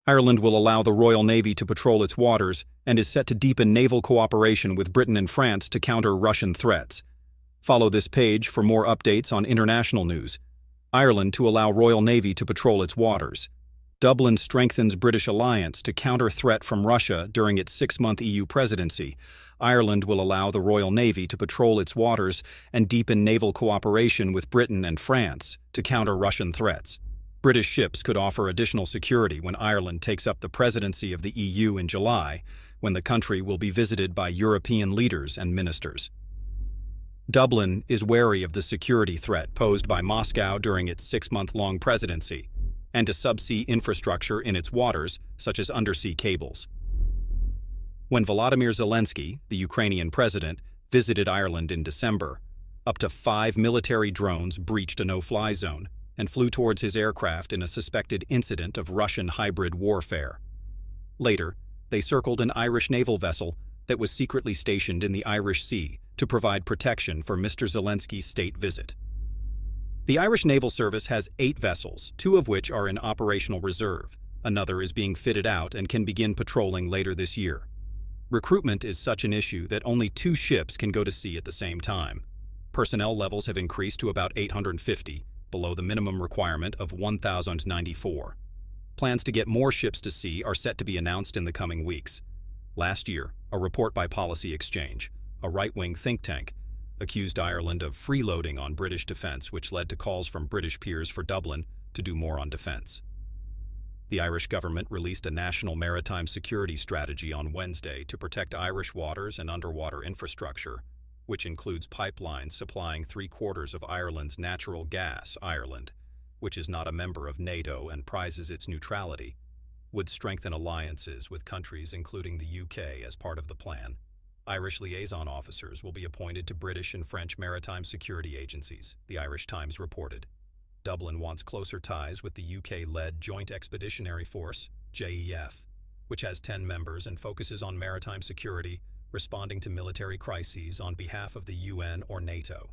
Ireland will allow the Royal Navy to patrol its waters and is set to deepen naval cooperation with Britain and France to counter Russian threats. Follow this page for more updates on international news. Ireland to allow Royal Navy to patrol its waters. Dublin strengthens British alliance to counter threat from Russia during its 6-month EU presidency. Ireland will allow the Royal Navy to patrol its waters and deepen naval cooperation with Britain and France to counter Russian threats. British ships could offer additional security when Ireland takes up the presidency of the EU in July, when the country will be visited by European leaders and ministers. Dublin is wary of the security threat posed by Moscow during its 6-month-long presidency, and to subsea infrastructure in its waters, such as undersea cables. When Volodymyr Zelensky, the Ukrainian president, visited Ireland in December, up to 5 military drones breached a no-fly zone and flew towards his aircraft in a suspected incident of Russian hybrid warfare. Later, they circled an Irish naval vessel that was secretly stationed in the Irish Sea to provide protection for Mr. Zelensky's state visit. The Irish Naval Service has 8 vessels, 2 of which are in operational reserve. Another is being fitted out and can begin patrolling later this year. Recruitment is such an issue that only 2 ships can go to sea at the same time. Personnel levels have increased to about 850, below the minimum requirement of 1,094. Plans to get more ships to sea are set to be announced in the coming weeks. Last year, a report by Policy Exchange, a right-wing think tank, accused Ireland of freeloading on British defence, which led to calls from British peers for Dublin to do more on defence. The Irish government released a national maritime security strategy on Wednesday to protect Irish waters and underwater infrastructure, which includes pipelines supplying 3/4 of Ireland's natural gas. Ireland, which is not a member of NATO and prizes its neutrality, would strengthen alliances with countries including the UK as part of the plan. Irish liaison officers will be appointed to British and French maritime security agencies, the Irish Times reported. Dublin wants closer ties with the UK-led Joint Expeditionary Force, JEF, which has 10 members and focuses on maritime security, responding to military crises on behalf of the UN or NATO.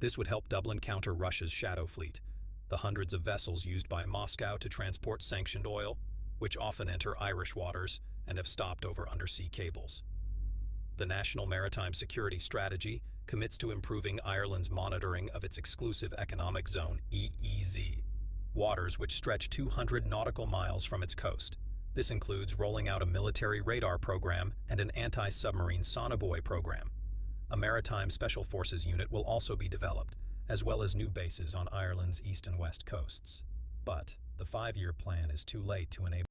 This would help Dublin counter Russia's shadow fleet, the hundreds of vessels used by Moscow to transport sanctioned oil, which often enter Irish waters and have stopped over undersea cables. The National Maritime Security Strategy commits to improving Ireland's monitoring of its exclusive economic zone, EEZ, waters which stretch 200 nautical miles from its coast. This includes rolling out a military radar program and an anti-submarine sonobuoy program. A maritime special forces unit will also be developed, as well as new bases on Ireland's east and west coasts. But the 5-year plan is too late to enable